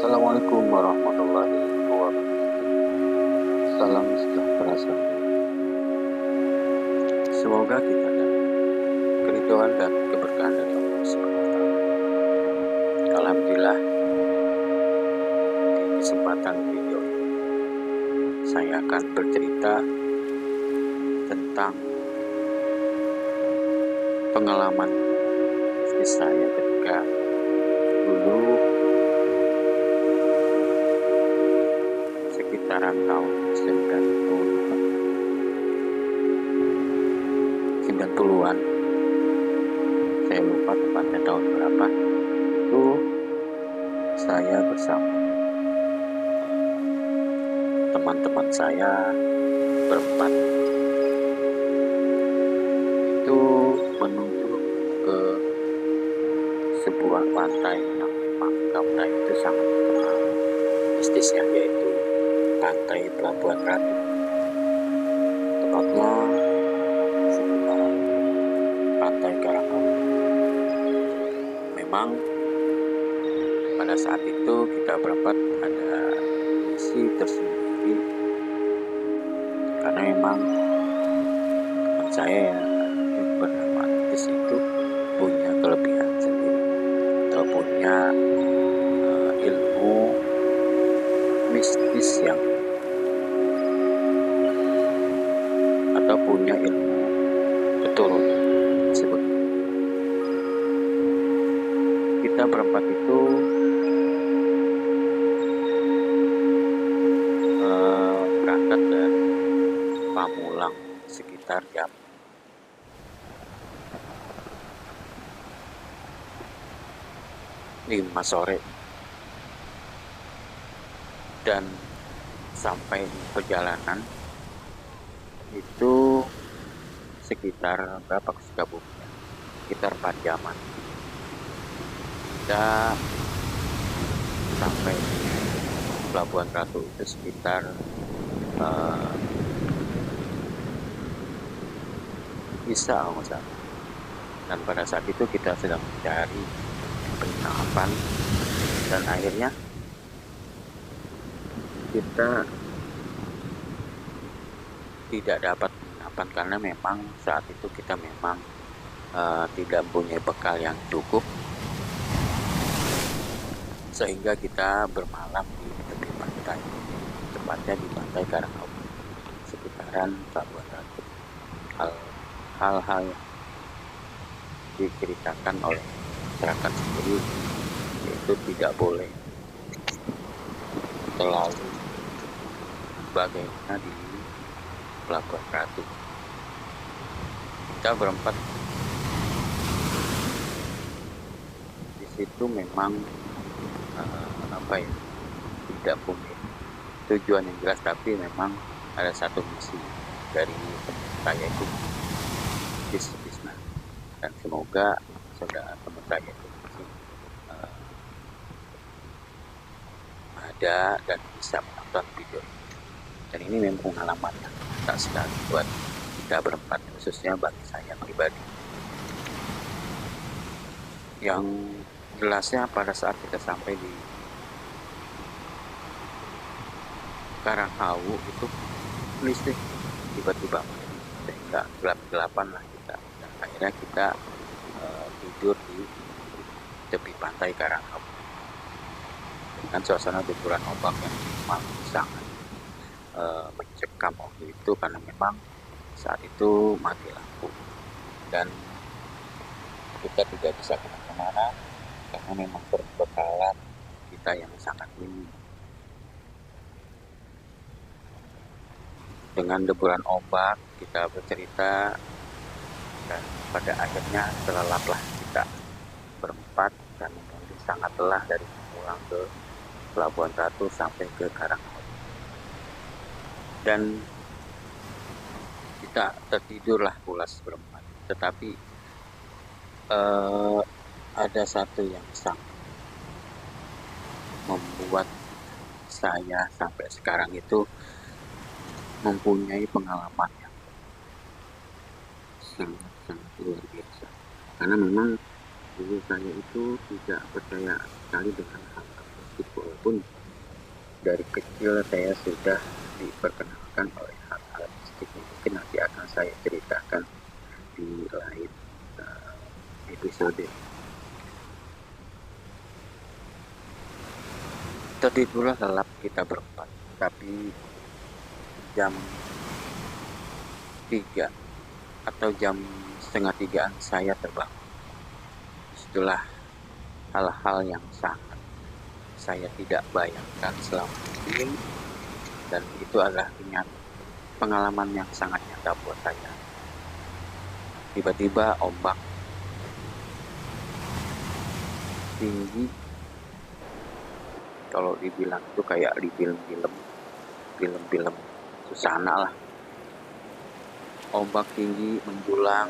Assalamualaikum warahmatullahi wabarakatuh. Salam sejahtera selalu. Semoga kita dapat keridhaan dan keberkahan dari Allah SWT. Alhamdulillah, di kesempatan video ini saya akan bercerita tentang pengalaman bisnis saya ketika dulu sekitaran tahun 90-an, saya lupa tepatnya tahun berapa. Itu saya bersama teman-teman saya berempat itu menuju ke sebuah pantai yang memang pantai itu sangat terkenal mistisnya, yaitu pantai Pelabuhan Ratu, tepatnya sekitaran pantai Karangawu. Memang pada saat itu kita berempat ada misi tersendiri, karena memang teman saya yang bernama Antis itu punya kelebihan sendiri atau punya ilmu mistis yang atau punya ilmu keturunan tersebut. Kita berempat itu berangkat dari Pamulang sekitar jam 5 sore, dan sampai perjalanan itu sekitar berapa ke Sukabumi, sekitar 4 jaman. Kita sampai Pelabuhan Ratu itu sekitar bisa misalnya. Dan pada saat itu kita sedang mencari penginapan, dan akhirnya kita tidak dapat penginapan karena memang saat itu kita memang tidak mempunyai bekal yang cukup, sehingga kita bermalam di tepi pantai, tepatnya di pantai Karangawu sekitaran Pelabuhan Ratu. Hal-hal yang diceritakan oleh masyarakat sendiri, yaitu tidak boleh terlalu bagaimana di Pelabuhan Ratu. Kita berempat di situ memang tidak punya tujuan yang jelas, tapi memang ada satu misi dari teman saya itu bisnis. Dan semoga saudara teman saya itu ada dan bisa menonton video ini. Dan ini memang pengalaman yang tak sekali buat kita berempat, khususnya bagi saya pribadi. Yang jelasnya pada saat kita sampai di Karangawu itu listrik tiba-tiba mati, sehingga gelap-gelapan lah kita. Dan akhirnya kita tidur di tepi pantai Karangawu dengan suasana deburan ombak yang memang sangat mencekam waktu itu, karena memang saat itu mati lampu dan kita tidak bisa kemana-mana karena memang berbekalan kita yang sangat minim. Dengan deburan ombak kita bercerita, dan pada akhirnya terlelaplah kita berempat, dan mungkin sangat lelah dari pulang ke Pelabuhan Ratu sampai ke Karangawu. Dan kita tertidurlah pulas berempat. Tetapi ada satu yang sangat membuat saya sampai sekarang itu mempunyai pengalaman yang sangat luar biasa. Karena memang dulu saya itu tidak percaya sekali dengan hal mistik, walaupun dari kecil saya sudah diperkenalkan oleh hal-hal mistik yang mungkin nanti akan saya ceritakan di lain episode. Tertidurlah lelap kita berempat, tapi jam 3 atau jam setengah 3-an saya terbangun. Itulah hal-hal yang sangat saya tidak bayangkan selama ini, dan itu adalah pengalaman yang sangat nyata buat saya. Tiba-tiba ombak tinggi, kalau dibilang itu kayak di film-film Susana lah. Ombak tinggi menjulang,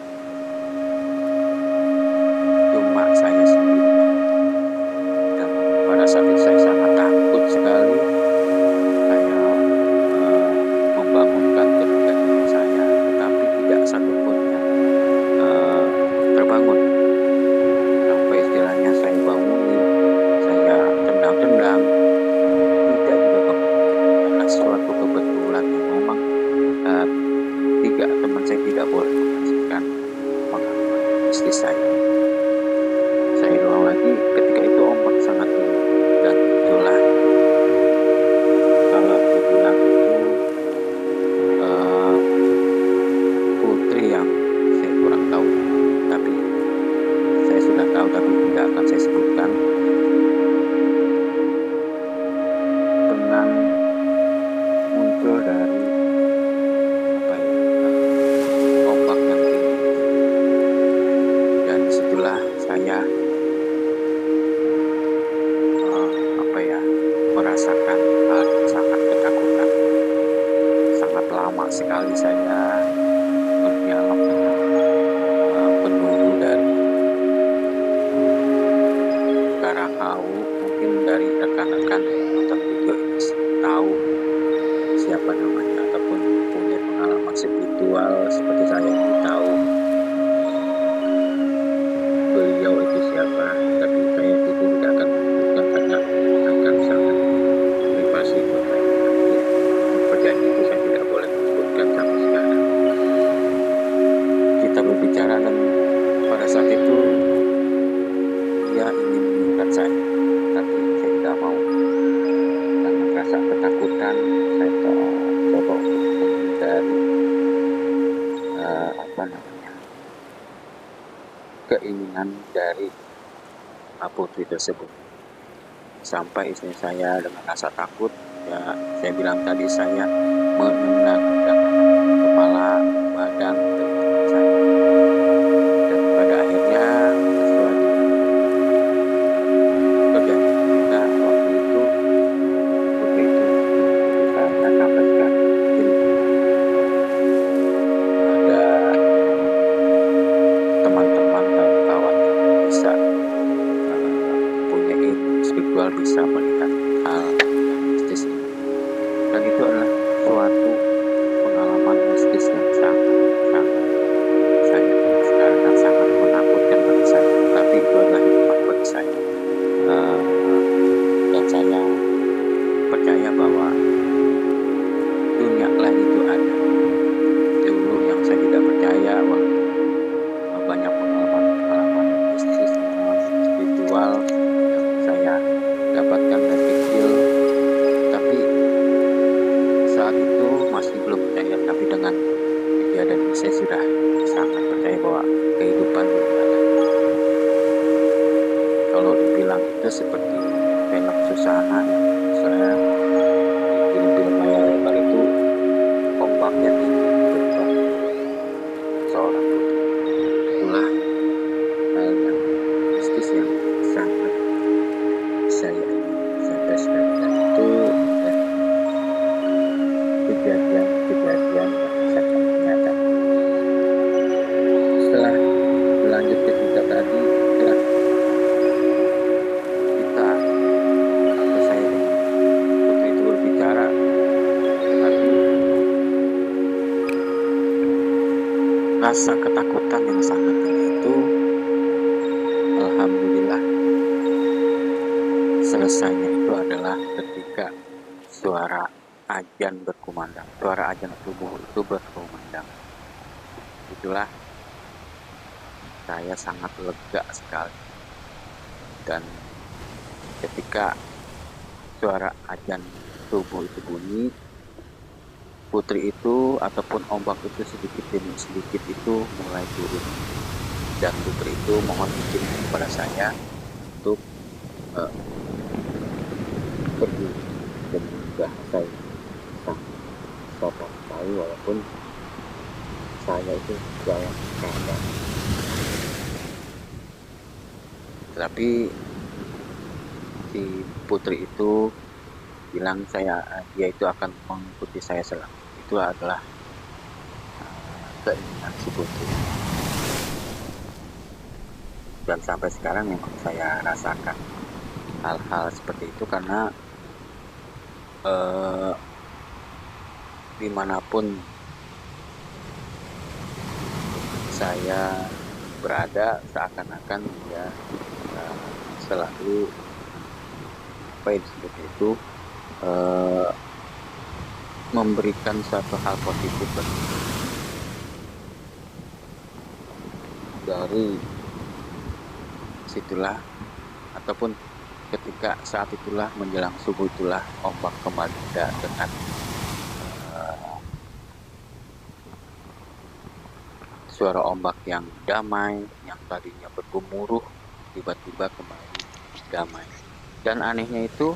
cuma saya sendiri, dan pada saat itu saya sangat takut sekali. Saya membangunkan ketiga teman saya, tetapi tidak satupun yang terbangun. Sampai istilahnya saya bangunin, saya tendang-tendang, tidak juga bangun. Karena suatu kebetulan yang memang tiga teman saya tidak boleh menghasilkan pengalaman mistis saya. Saya ulang lagi, ketika itu ombak sangat tinggi, dan itulah kalau dibilang itu putri yang saya kurang tahu, tapi saya sudah tahu, tapi tidak akan saya sebutkan. Dengan muncul dari ombak yang tinggi, dan disitulah saya merasakan hal yang sangat ketakutan. Sangat lama sekali saya berdialog dengan penunggu dari Karanghau. Mungkin dari rekan-rekan yang nonton video ini tahu siapa namanya, ataupun punya pengalaman spiritual seperti saya ini tahu beliau itu siapa. Tapi saya itu tidak akan menyebutkan karena akan sangat privasi buat saya. Perjanjian itu saya tidak boleh menyebutkan sampai sekarang. Kita berbicara, dan pada saat itu dia ingin mengikat saya, tapi saya tidak mau. Dengan rasa ketakutan, saya coba untuk menghindari keinginan dari putri tersebut. Sampai istri saya dengan rasa takut, ya saya bilang tadi, saya menendang kepala, badan dari teman saya. Dan pada akhirnya sesuai perjanjian kita waktu itu, putri itu saya sampai sekarang. Mungkin ada teman-teman dan kawan yang bisa punya ilmu spiritual, bisa melihat hal mistis ini. Dan itu adalah suatu pengalaman mistis yang sangat saya rasakan dan sangat menakutkan bagi saya. Tapi itu adalah hikmah bagi saya. Dan saya percaya bahwa dunia lain itu ada. Dulu yang saya tidak percaya, banyak pengalaman mistis, pengalaman spiritual yang saya dapatkan dari kecil, tapi saat itu masih belum percaya. Tapi dengan kejadian ini saya sudah sangat percaya bahwa kehidupan dunia lain. Kalau dibilang itu seperti film Susana yang saya di film layar lebar itu, ombaknya tinggi betul seorang putri. Itulah hal yang mistis yang sangat saya ingin sampai sekarang, dan itu kejadian-kejadian yang sangat nyata. Setelah berlanjut ke cerita tadi, ya kita atau saya dengan putri itu berbicara, tapi rasa ketakutan yang sangat tinggi itu, alhamdulillah selesainya itu adalah ketika suara azan berkumandang, suara azan subuh itu berkumandang. Itulah saya sangat lega sekali. Dan ketika suara azan subuh itu bunyi, putri itu ataupun ombak itu sedikit demi sedikit itu mulai turun. Dan putri itu mohon izin kepada saya untuk pergi dengan bahasa yang sangat sopan sekali, walaupun saya itu dalam keadaan. Tetapi si putri itu bilang dia itu akan mengikuti saya selalu. Itu adalah keinginan si putri. Dan sampai sekarang memang saya rasakan hal-hal seperti itu karena dimanapun saya berada, seakan-akan dia selalu seperti itu memberikan suatu hal positif dari situlah, ataupun ketika saat itulah menjelang subuh itulah ombak kembali dengan suara ombak yang damai, yang tadinya bergemuruh tiba-tiba kembali damai. Dan anehnya itu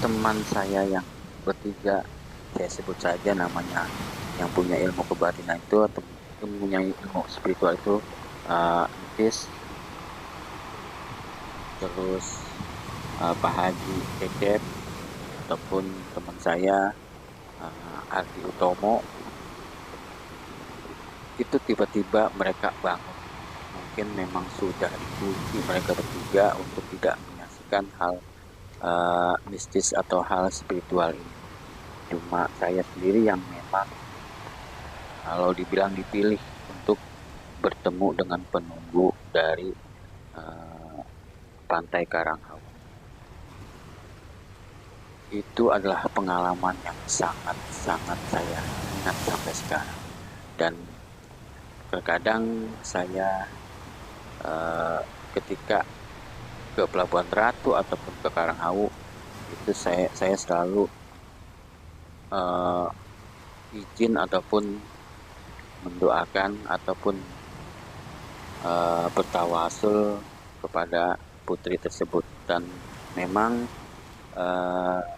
teman saya yang bertiga, saya sebut saja namanya, yang punya ilmu kebatinan itu atau punya ilmu spiritual itu, Entis, terus Pak Haji Cecep, ataupun teman saya Ardi Utomo, itu tiba-tiba mereka bangun. Mungkin memang sudah dikunci mereka bertiga untuk tidak menyaksikan hal mistis atau hal spiritual ini. Cuma saya sendiri yang memang kalau dibilang dipilih untuk bertemu dengan penunggu dari Pantai Karanghawu. Itu adalah pengalaman yang sangat-sangat saya ingat sampai sekarang. Dan terkadang saya ketika ke Pelabuhan Ratu ataupun ke Karanghawu itu saya selalu izin ataupun mendoakan ataupun bertawasul kepada putri tersebut. Dan memang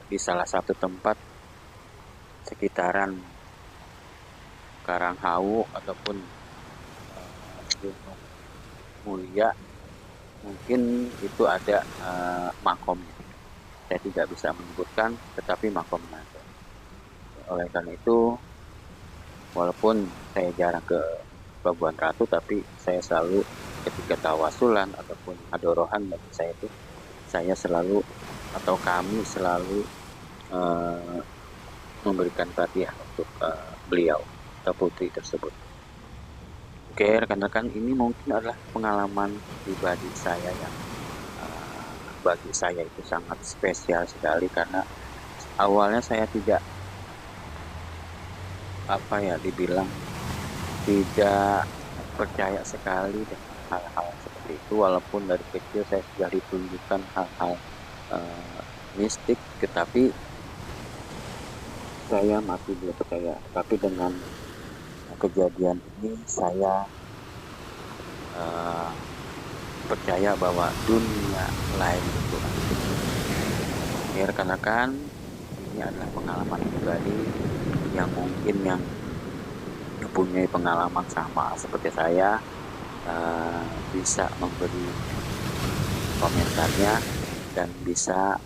di salah satu tempat sekitaran Karanghawu ataupun Gunung Mulia, mungkin itu ada makomnya. Saya tidak bisa menyebutkan, tetapi makomnya ada. Oleh karena itu, walaupun saya jarang ke Pelabuhan Ratu, tapi saya selalu ketika tawasulan ataupun adorohan bagi saya itu, saya selalu atau kami selalu memberikan Fatihah untuk beliau atau putri tersebut. Oke, rekan-rekan, ini mungkin adalah pengalaman pribadi saya yang bagi saya itu sangat spesial sekali, karena awalnya saya tidak dibilang tidak percaya sekali dengan hal-hal seperti itu, walaupun dari kecil saya sudah ditunjukkan hal-hal mistik, tetapi saya masih belum percaya. Tapi dengan kejadian ini saya percaya bahwa dunia lain itu ada. Ya, rekan-rekan, ini adalah pengalaman pribadi yang mungkin yang mempunyai pengalaman sama seperti saya bisa memberi komentarnya dan bisa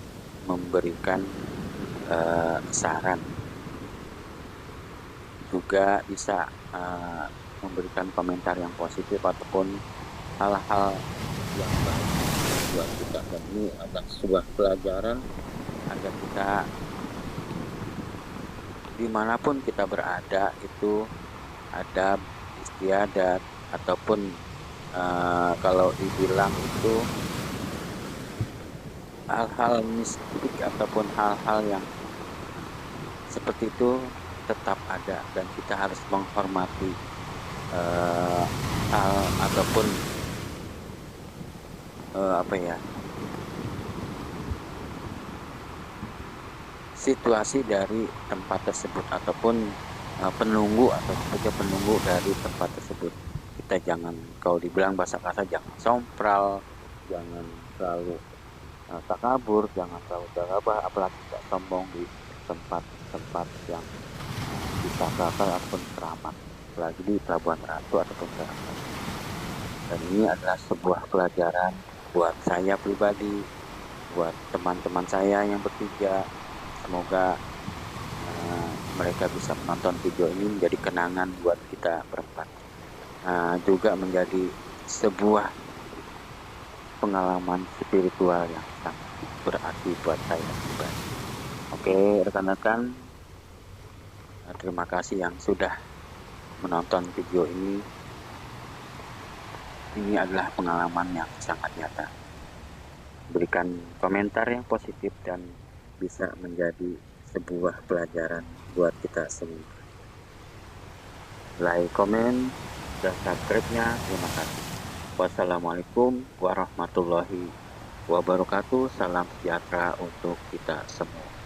memberikan saran, juga bisa memberikan komentar yang positif ataupun hal-hal yang baik buat kita. Dan ini adalah sebuah pelajaran agar kita dimanapun kita berada itu adab istiadat ataupun kalau dibilang itu hal-hal mistik ataupun hal-hal yang seperti itu tetap ada, dan kita harus menghormati eh, hal ataupun apa ya, situasi dari tempat tersebut ataupun penunggu atau sebagai penunggu dari tempat tersebut. Kita jangan, kalau dibilang bahasa kasar, jangan sompral, jangan terlalu takabur, jangan terlalu gegabah, apalagi tidak sombong di tempat-tempat yang wisata ataupun keramat, apalagi di Pelabuhan Ratu ataupun keramat. Dan ini adalah sebuah pelajaran buat saya pribadi, buat teman-teman saya yang bertiga. Semoga mereka bisa menonton video ini menjadi kenangan buat kita berempat. Juga menjadi sebuah pengalaman spiritual yang sangat berarti buat saya pribadi. Oke, rekan-rekan, terima kasih yang sudah menonton video ini. Ini adalah pengalaman yang sangat nyata. Berikan komentar yang positif dan bisa menjadi sebuah pelajaran buat kita semua. Like, komen, dan subscribe-nya. Terima kasih. Wassalamualaikum warahmatullahi wabarakatuh. Salam sejahtera untuk kita semua.